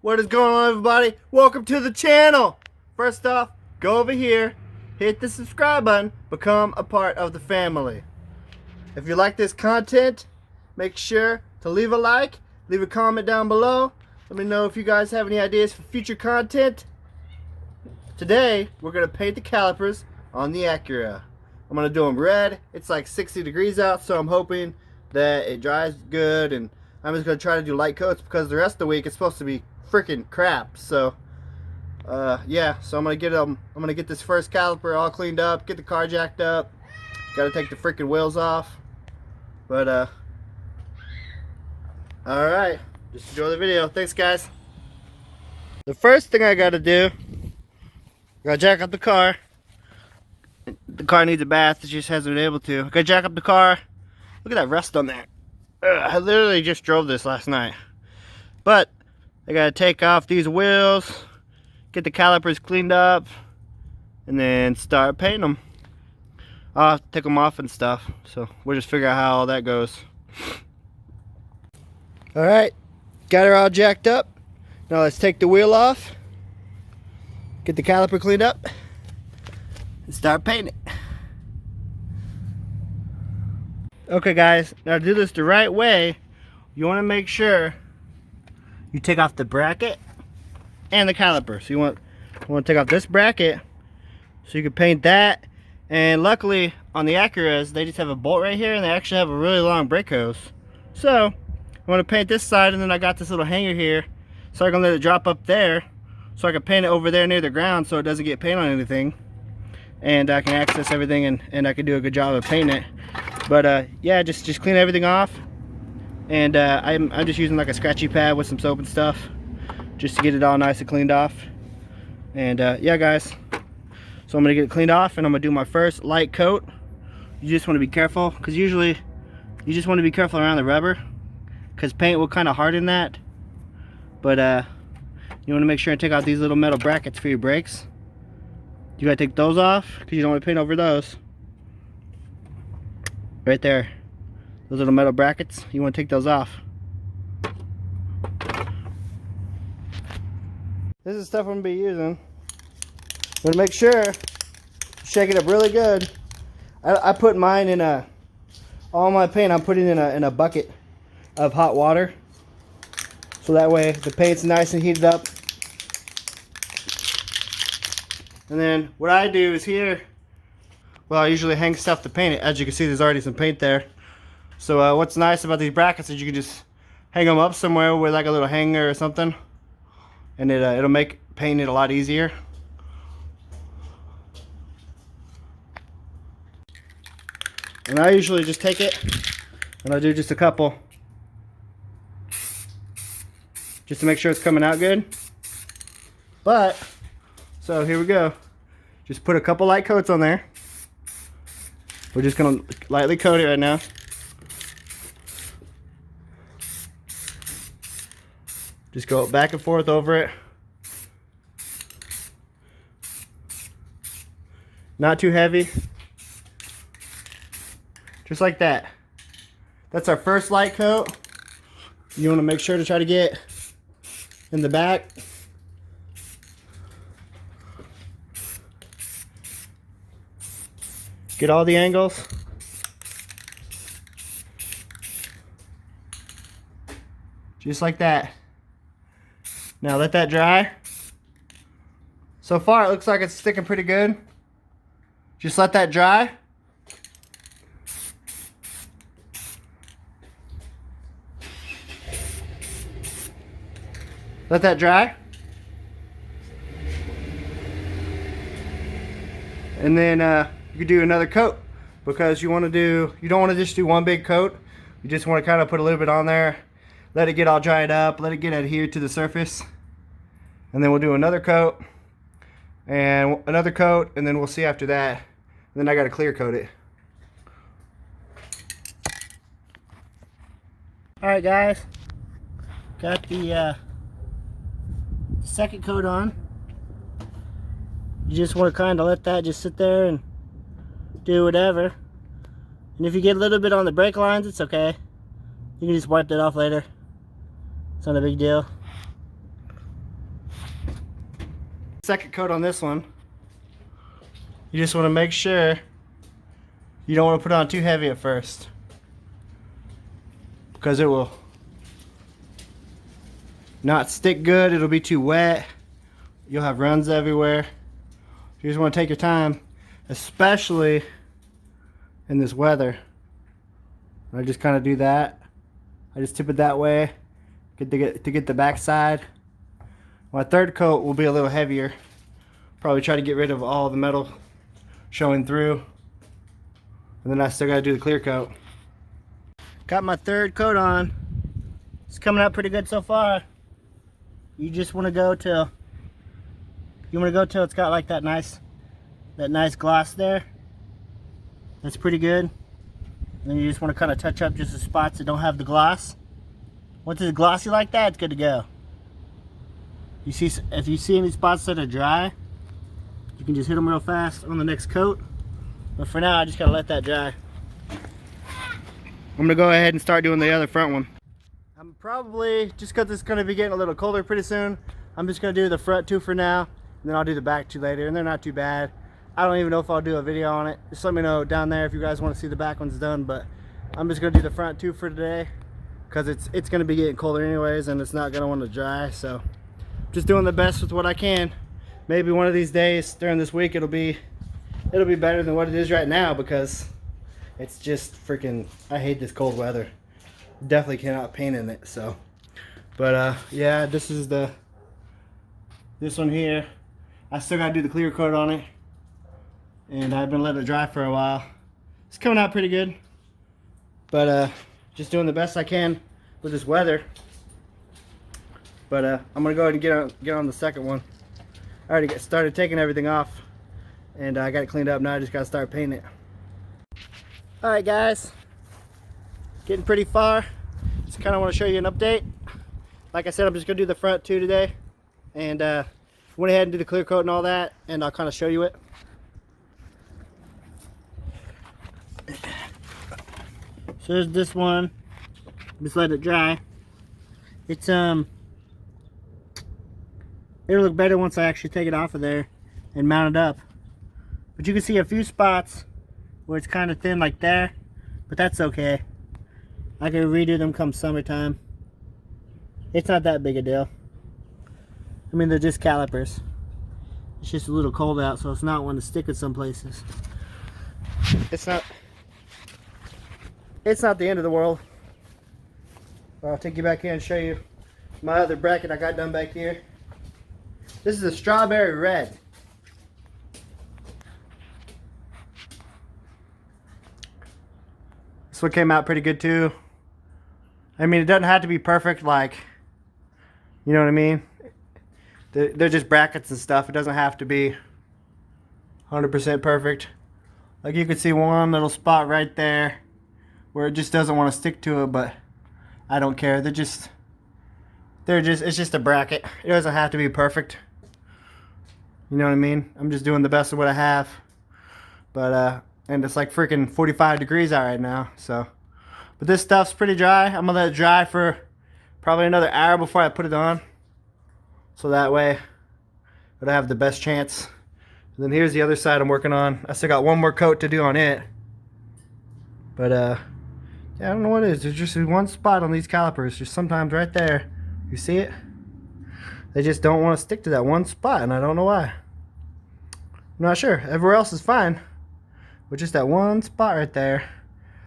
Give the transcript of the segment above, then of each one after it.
What is going on, everybody? Welcome to the channel. First off, go over here, hit the subscribe button, become a part of the family. If you like this content, make sure to leave a like, leave a comment down below. Let me know if you guys have any ideas for future content. Today, we're going to paint the calipers on the Acura. I'm going to do them red. It's like 60 degrees out, so I'm hoping that it dries good, and I'm just going to try to do light coats because the rest of the week it's supposed to be freaking crap. So yeah, so I'm going to get this first caliper all cleaned up, get the car jacked up. Got to take the freaking wheels off. But alright, just enjoy the video. Thanks, guys. The first thing I got to do, I got to jack up the car. The car needs a bath, it just hasn't been able to. I got to jack up the car. Look at that rust on there. I literally just drove this last night. But I gotta take off these wheels, get the calipers cleaned up, and then start painting them. I'll have to take them off and stuff, so we'll just figure out how all that goes. Alright, got her all jacked up. Now let's take the wheel off, get the caliper cleaned up, and start painting it. Okay guys, now to do this the right way, you want to make sure you take off the bracket and the caliper. So you want to take off this bracket so you can paint that. And luckily on the Acuras, they just have a bolt right here and they actually have a really long brake hose. So I want to paint this side, and then I got this little hanger here so I can let it drop up there so I can paint it over there near the ground so it doesn't get paint on anything. And I can access everything and I can do a good job of painting it. But yeah, just clean everything off, and I'm just using like a scratchy pad with some soap and stuff just to get it all nice and cleaned off. And yeah guys, so I'm gonna get it cleaned off and I'm gonna do my first light coat. You just want to be careful, because usually you just want to be careful around the rubber, because paint will kind of harden that. But you want to make sure and take out these little metal brackets for your brakes. You gotta take those off because you don't want to paint over those. Right there, those little metal brackets, you want to take those off. This is stuff I'm going to be using. I'm going to make sure, shake it up really good. I put mine in all my paint I'm putting in a bucket of hot water. So that way the paint's nice and heated up. And then what I do is here, well, I usually hang stuff to paint it. As you can see, there's already some paint there. So what's nice about these brackets is you can just hang them up somewhere with like a little hanger or something, and it'll make painting it a lot easier. And I usually just take it and I'll do just a couple, just to make sure it's coming out good. But so here we go. Just put a couple light coats on there. We're just going to lightly coat it right now. Just go back and forth over it. Not too heavy. Just like that. That's our first light coat. You want to make sure to try to get in the back. Get all the angles. Just like that. Now let that dry. So far it looks like it's sticking pretty good. Just let that dry. Let that dry. And then you do another coat, because you don't want to just do one big coat. You just want to kind of put a little bit on there, let it get all dried up, let it get adhered to the surface, and then we'll do another coat and another coat, and then we'll see after that. And then I got to clear coat it. Alright guys, got the second coat on. You just want to kind of let that just sit there and do whatever. And if you get a little bit on the brake lines, it's okay. You can just wipe that off later. It's not a big deal. second coat on this one. You just want to make sure you don't want to put it on too heavy at first, because it will not stick good. It'll be too wet. You'll have runs everywhere. You just want to take your time, especially in this weather. I just kind of do that. I just tip it that way to get the back side. My third coat will be a little heavier. Probably try to get rid of all the metal showing through. And then I still got to do the clear coat. Got my third coat on. It's coming out pretty good so far. You just want to go till it's got like that nice gloss there. That's pretty good. And then you just want to kind of touch up just the spots that don't have the gloss. Once it's glossy like that, it's good to go. If you see any spots that are dry, you can just hit them real fast on the next coat. But for now, I just gotta let that dry. I'm gonna go ahead and start doing the other front one. I'm probably, just because it's gonna be getting a little colder pretty soon, I'm just gonna do the front two for now, and then I'll do the back two later, and they're not too bad. I don't even know if I'll do a video on it. Just let me know down there if you guys want to see the back ones done, but I'm just gonna do the front two for today, because it's gonna be getting colder anyways, and it's not gonna want to dry. So just doing the best with what I can. Maybe one of these days during this week it'll be better than what it is right now, because it's just freaking, I hate this cold weather. Definitely cannot paint in it. So but yeah, this one here, I still gotta do the clear coat on it, and I've been letting it dry for a while. It's coming out pretty good, but just doing the best I can with this weather. But I'm gonna go ahead and get on the second one. I already started taking everything off, and I got it cleaned up. Now I just gotta start painting it. All right, guys, getting pretty far. Just kind of want to show you an update. Like I said, I'm just gonna do the front two today, and went ahead and do the clear coat and all that, and I'll kind of show you it. So there's this one. Just let it dry. It's it'll look better once I actually take it off of there and mount it up. But you can see a few spots where it's kind of thin like there, but that's okay. I can redo them come summertime. It's not that big a deal. I mean, they're just calipers. It's just a little cold out, so it's not one to stick in some places. It's not the end of the world. I'll take you back here and show you my other bracket I got done back here. This is a strawberry red. This one came out pretty good too. I mean, it doesn't have to be perfect, like, you know what I mean? They're just brackets and stuff. It doesn't have to be 100% perfect. Like, you can see one little spot right there where it just doesn't want to stick to it, but I don't care. It's just a bracket. It doesn't have to be perfect. You know what I mean? I'm just doing the best of what I have. But and it's like freaking 45 degrees out right now, so. But this stuff's pretty dry. I'm gonna let it dry for probably another hour before I put it on, so that way it'll have the best chance. And then here's the other side I'm working on. I still got one more coat to do on it. But yeah, I don't know what it is. There's just one spot on these calipers, just sometimes right there. You see it? They just don't want to stick to that one spot, and I don't know why. I'm not sure. Everywhere else is fine, but just that one spot right there,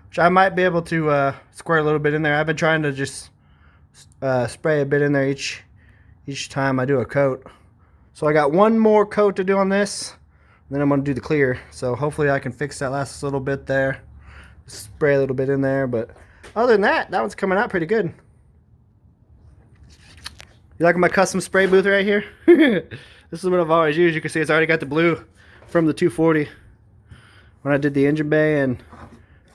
which I might be able to square a little bit in there. I've been trying to just spray a bit in there each time I do a coat. So I got one more coat to do on this, and then I'm going to do the clear. So hopefully I can fix that last little bit there. Spray a little bit in there, but other than that, that one's coming out pretty good. You like my custom spray booth right here? This is what I've always used. You can see it's already got the blue from the 240 when I did the engine bay and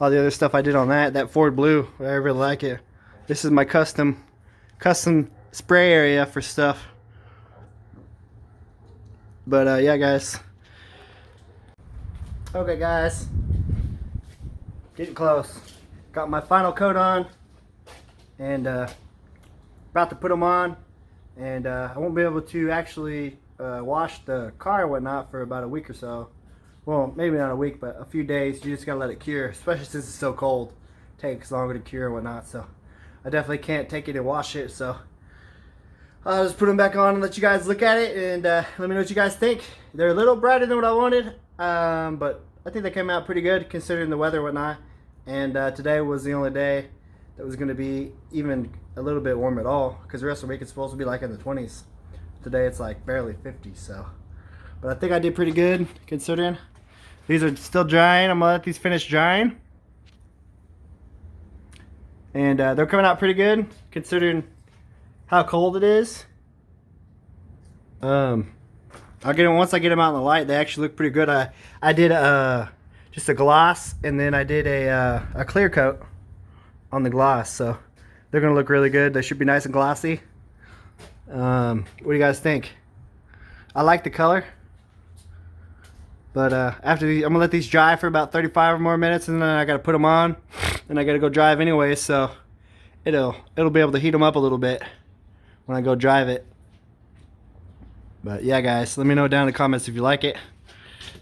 all the other stuff I did on that Ford blue. I really like it. This is my custom spray area for stuff. But yeah, guys. Okay, guys. Getting close. Got my final coat on, and about to put them on. And I won't be able to actually wash the car and whatnot for about a week or so. Well, maybe not a week, but a few days. You just gotta let it cure, especially since it's so cold. It takes longer to cure and whatnot. So I definitely can't take it and wash it. So I'll just put them back on and let you guys look at it and let me know what you guys think. They're a little brighter than what I wanted, but I think they came out pretty good considering the weather and whatnot. And today was the only day that was going to be even a little bit warm at all, because the rest of the week it's supposed to be like in the 20s. Today it's like barely 50, so. But I think I did pretty good considering. These are still drying. I'm going to let these finish drying. And they're coming out pretty good considering how cold it is. I'll get them once I get them out in the light. They actually look pretty good. I did just a gloss, and then I did a clear coat on the gloss, so they're gonna look really good. They should be nice and glossy. What do you guys think? I like the color, but after these, I'm gonna let these dry for about 35 or more minutes, and then I gotta put them on, and I gotta go drive anyway, so it'll be able to heat them up a little bit when I go drive it. But yeah, guys, let me know down in the comments if you like it.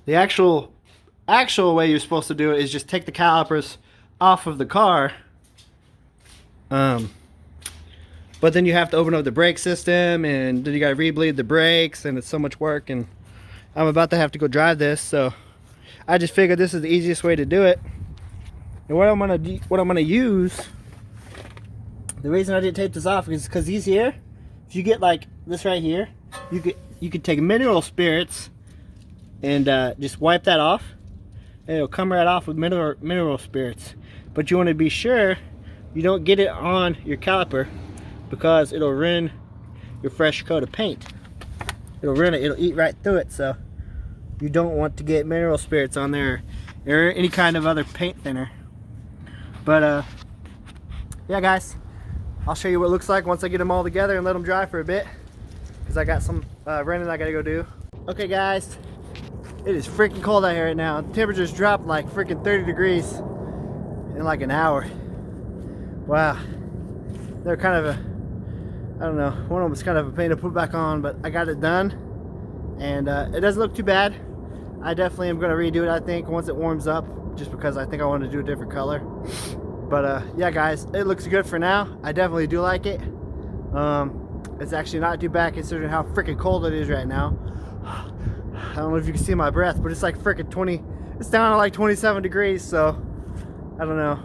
The actual way you're supposed to do it is just take the calipers off of the car, but then you have to open up the brake system, and then you gotta re-bleed the brakes, and it's so much work, and I'm about to have to go drive this, so I just figured this is the easiest way to do it. And what I'm gonna use, the reason I didn't take this off is because these here, if you get like this right here, you could take mineral spirits and just wipe that off, and it'll come right off with mineral spirits. But you want to be sure you don't get it on your caliper, because it'll ruin your fresh coat of paint. It'll ruin it. It'll eat right through it. So you don't want to get mineral spirits on there or any kind of other paint thinner. But yeah, guys, I'll show you what it looks like once I get them all together and let them dry for a bit, because I got some running I gotta go do. Okay, guys, it is freaking cold out here right now. The temperatures dropped like freaking 30 degrees in like an hour. Wow. They're kind of I don't know, one of them was kind of a pain to put back on, but I got it done, and it doesn't look too bad. I definitely am going to redo it, I think, once it warms up, just because I think I want to do a different color. But yeah, guys, it looks good for now. I definitely do like it. It's actually not too bad considering how freaking cold it is right now. I don't know if you can see my breath, but it's like freaking 20, it's down to like 27 degrees, so I don't know.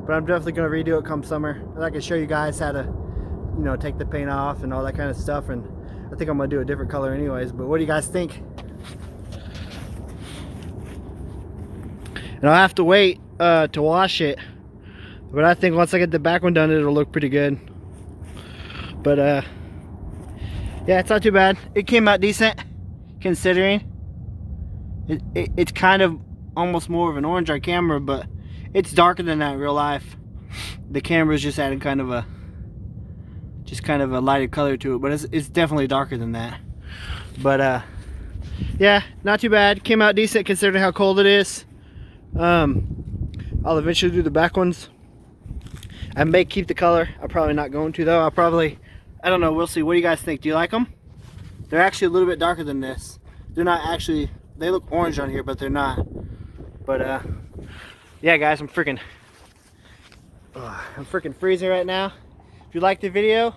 But I'm definitely going to redo it come summer, and I can show you guys how to, you know, take the paint off and all that kind of stuff. And I think I'm going to do a different color anyways. But what do you guys think? And I'll have to wait to wash it, but I think once I get the back one done, it'll look pretty good. But yeah, it's not too bad. It came out decent considering it's kind of almost more of an orange on camera, but it's darker than that in real life. The camera's just adding kind of a lighter color to it, but it's definitely darker than that. But yeah, not too bad. Came out decent considering how cold it is. I'll eventually do the back ones. I may keep the color. I'm probably not going to though. I don't know, we'll see. What do you guys think? Do you like them? They're actually a little bit darker than this. They're not actually, they look orange on here, but they're not. But yeah, guys, I'm freaking freezing right now. If you liked the video,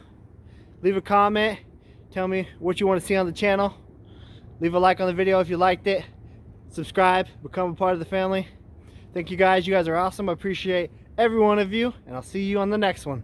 leave a comment. Tell me what you want to see on the channel. Leave a like on the video if you liked it. Subscribe, become a part of the family. Thank you guys. You guys are awesome. I appreciate every one of you, and I'll see you on the next one.